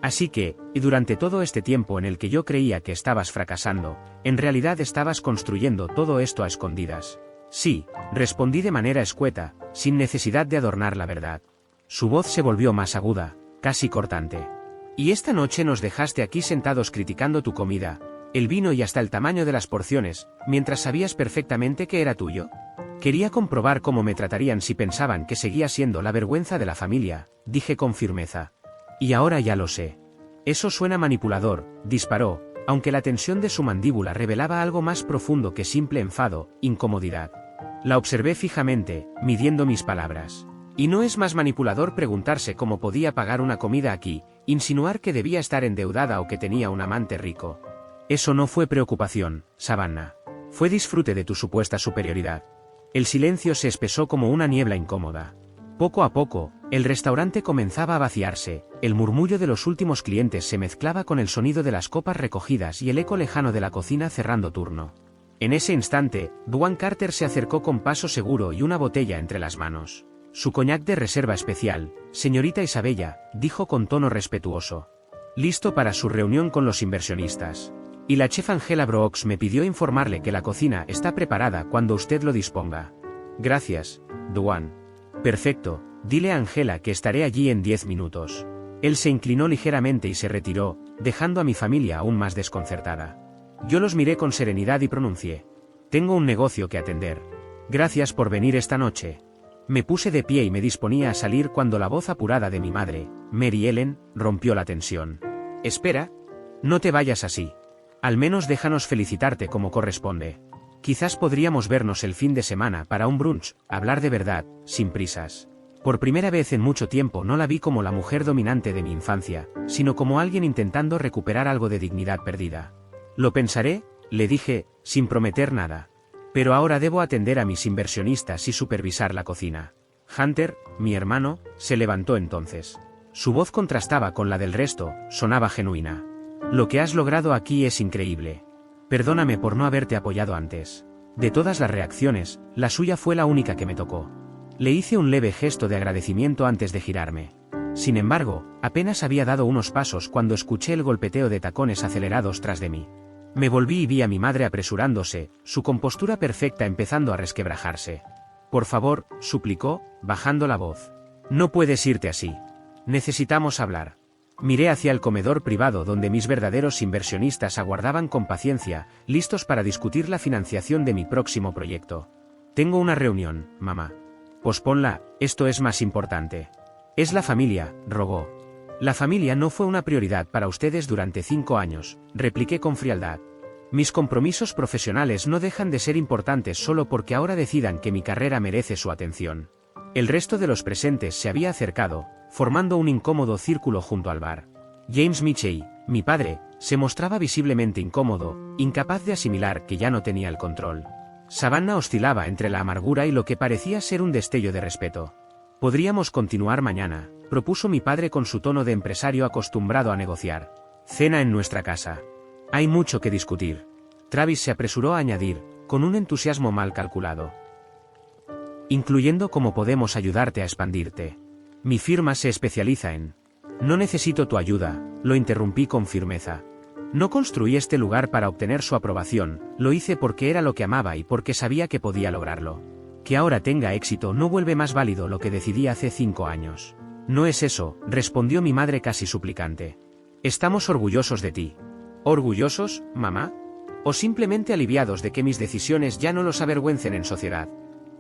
Así que, y durante todo este tiempo en el que yo creía que estabas fracasando, en realidad estabas construyendo todo esto a escondidas. Sí, respondí de manera escueta, sin necesidad de adornar la verdad. Su voz se volvió más aguda, casi cortante. Y esta noche nos dejaste aquí sentados criticando tu comida, el vino y hasta el tamaño de las porciones, mientras sabías perfectamente que era tuyo. Quería comprobar cómo me tratarían si pensaban que seguía siendo la vergüenza de la familia, dije con firmeza. Y ahora ya lo sé. Eso suena manipulador, disparó, aunque la tensión de su mandíbula revelaba algo más profundo que simple enfado, incomodidad. La observé fijamente, midiendo mis palabras. Y no es más manipulador preguntarse cómo podía pagar una comida aquí, insinuar que debía estar endeudada o que tenía un amante rico. Eso no fue preocupación, Savannah. Fue disfrute de tu supuesta superioridad. El silencio se espesó como una niebla incómoda. Poco a poco, el restaurante comenzaba a vaciarse, el murmullo de los últimos clientes se mezclaba con el sonido de las copas recogidas y el eco lejano de la cocina cerrando turno. En ese instante, Dwan Carter se acercó con paso seguro y una botella entre las manos. Su coñac de reserva especial, señorita Isabella, dijo con tono respetuoso. Listo para su reunión con los inversionistas. Y la chef Angela Brooks me pidió informarle que la cocina está preparada cuando usted lo disponga. Gracias, Dwan. Perfecto, dile a Angela que estaré allí en 10 minutos. Él se inclinó ligeramente y se retiró, dejando a mi familia aún más desconcertada. Yo los miré con serenidad y pronuncié. Tengo un negocio que atender. Gracias por venir esta noche. Me puse de pie y me disponía a salir cuando la voz apurada de mi madre, Mary Ellen, rompió la tensión. Espera. No te vayas así. Al menos déjanos felicitarte como corresponde. Quizás podríamos vernos el fin de semana para un brunch, hablar de verdad, sin prisas. Por primera vez en mucho tiempo no la vi como la mujer dominante de mi infancia, sino como alguien intentando recuperar algo de dignidad perdida. Lo pensaré, le dije, sin prometer nada. Pero ahora debo atender a mis inversionistas y supervisar la cocina. Hunter, mi hermano, se levantó entonces. Su voz contrastaba con la del resto, sonaba genuina. Lo que has logrado aquí es increíble. Perdóname por no haberte apoyado antes. De todas las reacciones, la suya fue la única que me tocó. Le hice un leve gesto de agradecimiento antes de girarme. Sin embargo, apenas había dado unos pasos cuando escuché el golpeteo de tacones acelerados tras de mí. Me volví y vi a mi madre apresurándose, su compostura perfecta empezando a resquebrajarse. «Por favor», suplicó, bajando la voz. «No puedes irte así. Necesitamos hablar». Miré hacia el comedor privado donde mis verdaderos inversionistas aguardaban con paciencia, listos para discutir la financiación de mi próximo proyecto. «Tengo una reunión, mamá». «Posponla, esto es más importante». «Es la familia», rogó. «La familia no fue una prioridad para ustedes durante 5 años», repliqué con frialdad. «Mis compromisos profesionales no dejan de ser importantes solo porque ahora decidan que mi carrera merece su atención». El resto de los presentes se había acercado, formando un incómodo círculo junto al bar. James Mitchell, mi padre, se mostraba visiblemente incómodo, incapaz de asimilar que ya no tenía el control. Savannah oscilaba entre la amargura y lo que parecía ser un destello de respeto. «Podríamos continuar mañana», propuso mi padre con su tono de empresario acostumbrado a negociar. «Cena en nuestra casa. Hay mucho que discutir». Travis se apresuró a añadir, con un entusiasmo mal calculado. «Incluyendo cómo podemos ayudarte a expandirte. Mi firma se especializa en...». «No necesito tu ayuda», lo interrumpí con firmeza. «No construí este lugar para obtener su aprobación, lo hice porque era lo que amaba y porque sabía que podía lograrlo. Que ahora tenga éxito no vuelve más válido lo que decidí hace 5 años». «No es eso», respondió mi madre casi suplicante. «Estamos orgullosos de ti». «¿Orgullosos, mamá? ¿O simplemente aliviados de que mis decisiones ya no los avergüencen en sociedad?»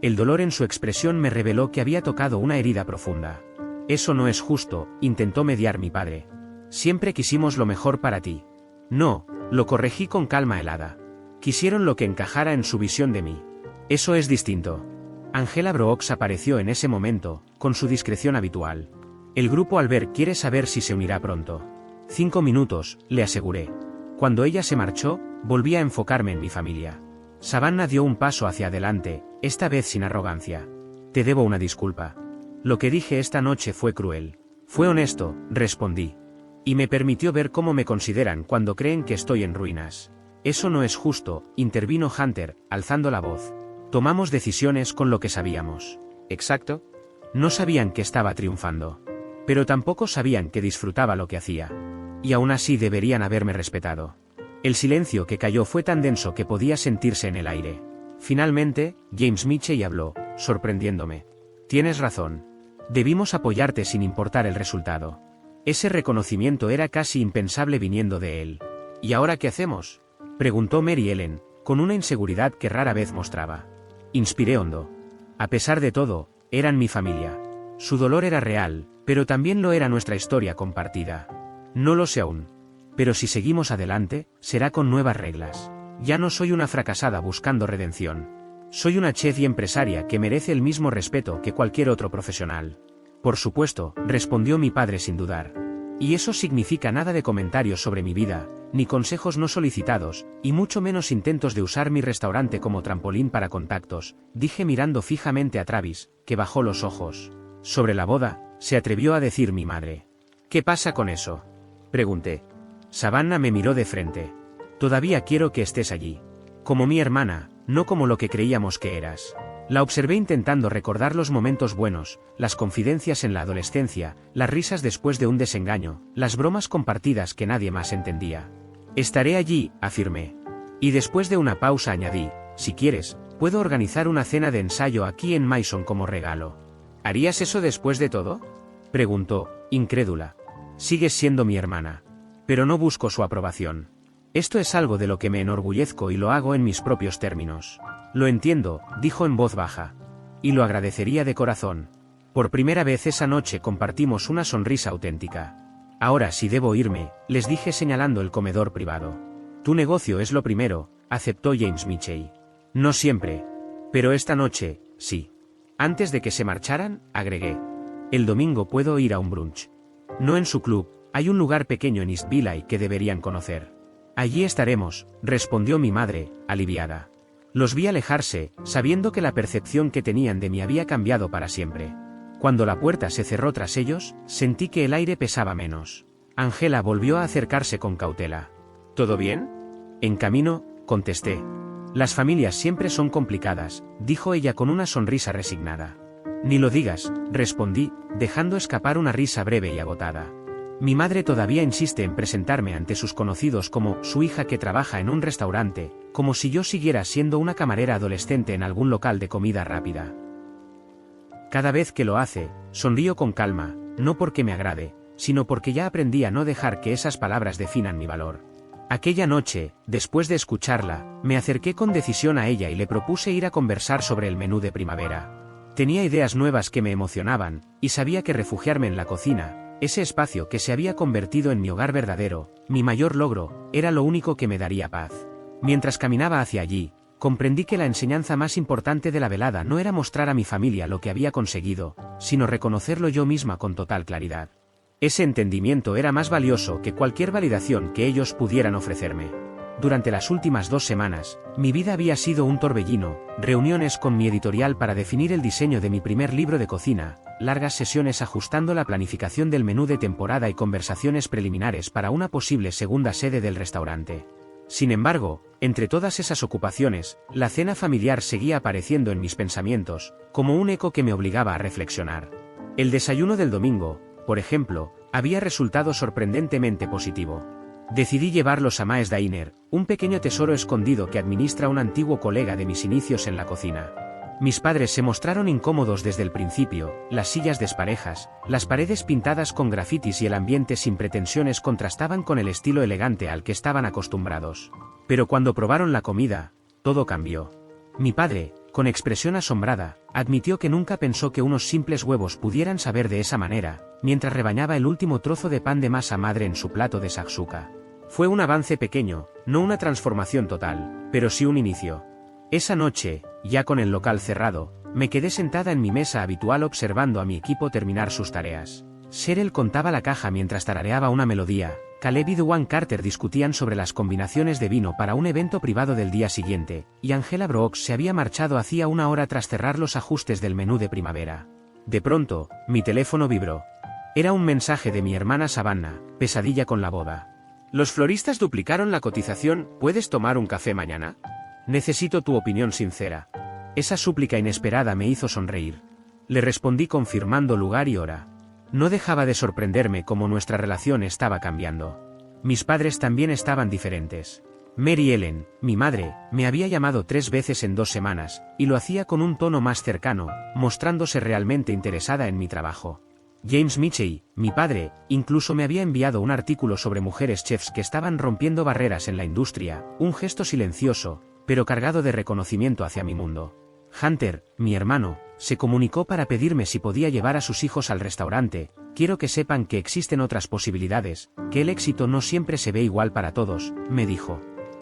El dolor en su expresión me reveló que había tocado una herida profunda. «Eso no es justo», intentó mediar mi padre. «Siempre quisimos lo mejor para ti». «No», lo corregí con calma helada. «Quisieron lo que encajara en su visión de mí. Eso es distinto». Angela Brooks apareció en ese momento, con su discreción habitual. «El grupo Albert quiere saber si se unirá pronto». 5 minutos, le aseguré. Cuando ella se marchó, volví a enfocarme en mi familia. Savannah dio un paso hacia adelante, esta vez sin arrogancia. «Te debo una disculpa. Lo que dije esta noche fue cruel». «Fue honesto», respondí. «Y me permitió ver cómo me consideran cuando creen que estoy en ruinas». «Eso no es justo», intervino Hunter, alzando la voz. «Tomamos decisiones con lo que sabíamos». «¿Exacto?» No sabían que estaba triunfando. Pero tampoco sabían que disfrutaba lo que hacía. Y aún así deberían haberme respetado. El silencio que cayó fue tan denso que podía sentirse en el aire. Finalmente, James Mitchell habló, sorprendiéndome. «Tienes razón. Debimos apoyarte sin importar el resultado». Ese reconocimiento era casi impensable viniendo de él. «¿Y ahora qué hacemos?», preguntó Mary Ellen, con una inseguridad que rara vez mostraba. Inspiré hondo. A pesar de todo, eran mi familia. Su dolor era real, pero también lo era nuestra historia compartida. «No lo sé aún. Pero si seguimos adelante, será con nuevas reglas. Ya no soy una fracasada buscando redención. Soy una chef y empresaria que merece el mismo respeto que cualquier otro profesional». «Por supuesto», respondió mi padre sin dudar. «Y eso significa nada de comentarios sobre mi vida, ni consejos no solicitados, y mucho menos intentos de usar mi restaurante como trampolín para contactos», dije mirando fijamente a Travis, que bajó los ojos. «Sobre la boda», se atrevió a decir mi madre. «¿Qué pasa con eso?», pregunté. Savannah me miró de frente. «Todavía quiero que estés allí. Como mi hermana, no como lo que creíamos que eras». La observé intentando recordar los momentos buenos, las confidencias en la adolescencia, las risas después de un desengaño, las bromas compartidas que nadie más entendía. «Estaré allí», afirmé. Y después de una pausa añadí, «Si quieres, puedo organizar una cena de ensayo aquí en Mason como regalo». «¿Harías eso después de todo?», preguntó, incrédula. «Sigues siendo mi hermana. Pero no busco su aprobación. Esto es algo de lo que me enorgullezco y lo hago en mis propios términos». «Lo entiendo», dijo en voz baja. «Y lo agradecería de corazón». Por primera vez esa noche compartimos una sonrisa auténtica. «Ahora si debo irme», les dije señalando el comedor privado. «Tu negocio es lo primero», aceptó James Mitchell. «No siempre. Pero esta noche, sí». Antes de que se marcharan, agregué. «El domingo puedo ir a un brunch. No en su club, hay un lugar pequeño en East Village que deberían conocer». «Allí estaremos», respondió mi madre, aliviada. Los vi alejarse, sabiendo que la percepción que tenían de mí había cambiado para siempre. Cuando la puerta se cerró tras ellos, sentí que el aire pesaba menos. Angela volvió a acercarse con cautela. «¿Todo bien?». «En camino», contesté. «Las familias siempre son complicadas», dijo ella con una sonrisa resignada. Ni lo digas, respondí, dejando escapar una risa breve y agotada. Mi madre todavía insiste en presentarme ante sus conocidos como su hija que trabaja en un restaurante, como si yo siguiera siendo una camarera adolescente en algún local de comida rápida. Cada vez que lo hace, sonrío con calma, no porque me agrade, sino porque ya aprendí a no dejar que esas palabras definan mi valor. Aquella noche, después de escucharla, me acerqué con decisión a ella y le propuse ir a conversar sobre el menú de primavera. Tenía ideas nuevas que me emocionaban, y sabía que refugiarme en la cocina, ese espacio que se había convertido en mi hogar verdadero, mi mayor logro, era lo único que me daría paz. Mientras caminaba hacia allí, comprendí que la enseñanza más importante de la velada no era mostrar a mi familia lo que había conseguido, sino reconocerlo yo misma con total claridad. Ese entendimiento era más valioso que cualquier validación que ellos pudieran ofrecerme. Durante las últimas 2 semanas, mi vida había sido un torbellino, reuniones con mi editorial para definir el diseño de mi primer libro de cocina, largas sesiones ajustando la planificación del menú de temporada y conversaciones preliminares para una posible segunda sede del restaurante. Sin embargo, entre todas esas ocupaciones, la cena familiar seguía apareciendo en mis pensamientos, como un eco que me obligaba a reflexionar. El desayuno del domingo, por ejemplo, había resultado sorprendentemente positivo. Decidí llevarlos a Maes Diner, un pequeño tesoro escondido que administra un antiguo colega de mis inicios en la cocina. Mis padres se mostraron incómodos desde el principio, las sillas desparejas, las paredes pintadas con grafitis y el ambiente sin pretensiones contrastaban con el estilo elegante al que estaban acostumbrados. Pero cuando probaron la comida, todo cambió. Mi padre, con expresión asombrada, admitió que nunca pensó que unos simples huevos pudieran saber de esa manera, mientras rebañaba el último trozo de pan de masa madre en su plato de shakshuka. Fue un avance pequeño, no una transformación total, pero sí un inicio. Esa noche, ya con el local cerrado, me quedé sentada en mi mesa habitual observando a mi equipo terminar sus tareas. Cheryl contaba la caja mientras tarareaba una melodía, Caleb y Dwan Carter discutían sobre las combinaciones de vino para un evento privado del día siguiente, y Angela Brooks se había marchado hacía una hora tras cerrar los ajustes del menú de primavera. De pronto, mi teléfono vibró. Era un mensaje de mi hermana Savannah, pesadilla con la boda. Los floristas duplicaron la cotización, ¿puedes tomar un café mañana? Necesito tu opinión sincera. Esa súplica inesperada me hizo sonreír. Le respondí confirmando lugar y hora. No dejaba de sorprenderme cómo nuestra relación estaba cambiando. Mis padres también estaban diferentes. Mary Ellen, mi madre, me había llamado 3 veces en 2 semanas, y lo hacía con un tono más cercano, mostrándose realmente interesada en mi trabajo. James Mitchell, mi padre, incluso me había enviado un artículo sobre mujeres chefs que estaban rompiendo barreras en la industria, un gesto silencioso, pero cargado de reconocimiento hacia mi mundo. Hunter, mi hermano, se comunicó para pedirme si podía llevar a sus hijos al restaurante. Quiero que sepan que existen otras posibilidades, que el éxito no siempre se ve igual para todos, me dijo.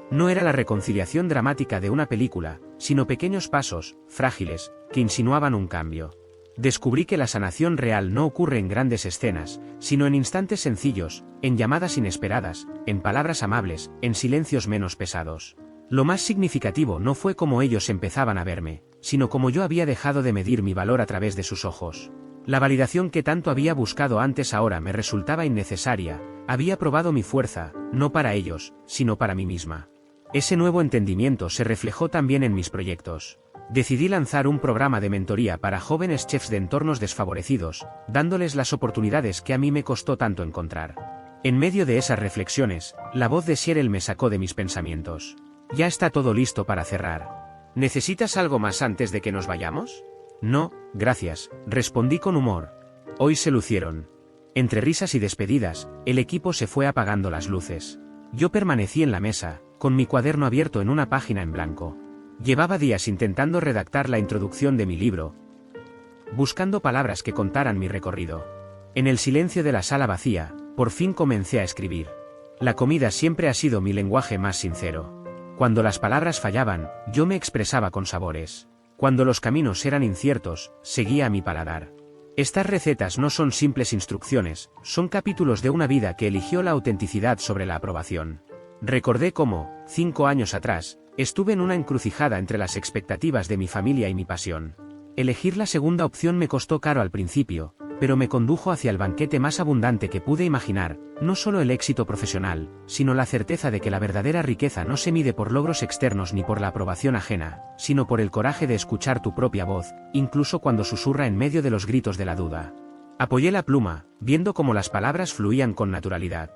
No era la reconciliación dramática de una película, sino pequeños pasos, frágiles, que insinuaban un cambio. Descubrí que la sanación real no ocurre en grandes escenas, sino en instantes sencillos, en llamadas inesperadas, en palabras amables, en silencios menos pesados. Lo más significativo no fue cómo ellos empezaban a verme, sino cómo yo había dejado de medir mi valor a través de sus ojos. La validación que tanto había buscado antes ahora me resultaba innecesaria, había probado mi fuerza, no para ellos, sino para mí misma. Ese nuevo entendimiento se reflejó también en mis proyectos. Decidí lanzar un programa de mentoría para jóvenes chefs de entornos desfavorecidos, dándoles las oportunidades que a mí me costó tanto encontrar. En medio de esas reflexiones, la voz de Cheryl me sacó de mis pensamientos. Ya está todo listo para cerrar. ¿Necesitas algo más antes de que nos vayamos? No, gracias, respondí con humor. Hoy se lucieron. Entre risas y despedidas, el equipo se fue apagando las luces. Yo permanecí en la mesa, con mi cuaderno abierto en una página en blanco. Llevaba días intentando redactar la introducción de mi libro, buscando palabras que contaran mi recorrido. En el silencio de la sala vacía, por fin comencé a escribir. La comida siempre ha sido mi lenguaje más sincero. Cuando las palabras fallaban, yo me expresaba con sabores. Cuando los caminos eran inciertos, seguía a mi paladar. Estas recetas no son simples instrucciones, son capítulos de una vida que eligió la autenticidad sobre la aprobación. Recordé cómo, 5 años atrás, estuve en una encrucijada entre las expectativas de mi familia y mi pasión. Elegir la segunda opción me costó caro al principio, pero me condujo hacia el banquete más abundante que pude imaginar, no solo el éxito profesional, sino la certeza de que la verdadera riqueza no se mide por logros externos ni por la aprobación ajena, sino por el coraje de escuchar tu propia voz, incluso cuando susurra en medio de los gritos de la duda. Apoyé la pluma, viendo cómo las palabras fluían con naturalidad.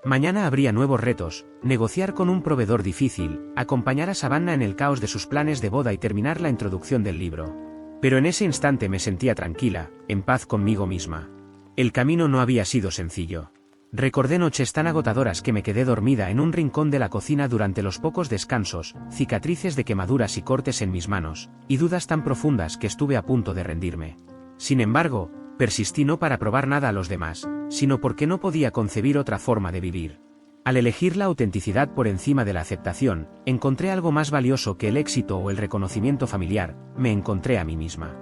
Mañana habría nuevos retos: negociar con un proveedor difícil, acompañar a Savannah en el caos de sus planes de boda y terminar la introducción del libro. Pero en ese instante me sentía tranquila, en paz conmigo misma. El camino no había sido sencillo. Recordé noches tan agotadoras que me quedé dormida en un rincón de la cocina durante los pocos descansos, cicatrices de quemaduras y cortes en mis manos, y dudas tan profundas que estuve a punto de rendirme. Sin embargo, persistí no para probar nada a los demás, sino porque no podía concebir otra forma de vivir. Al elegir la autenticidad por encima de la aceptación, encontré algo más valioso que el éxito o el reconocimiento familiar: me encontré a mí misma.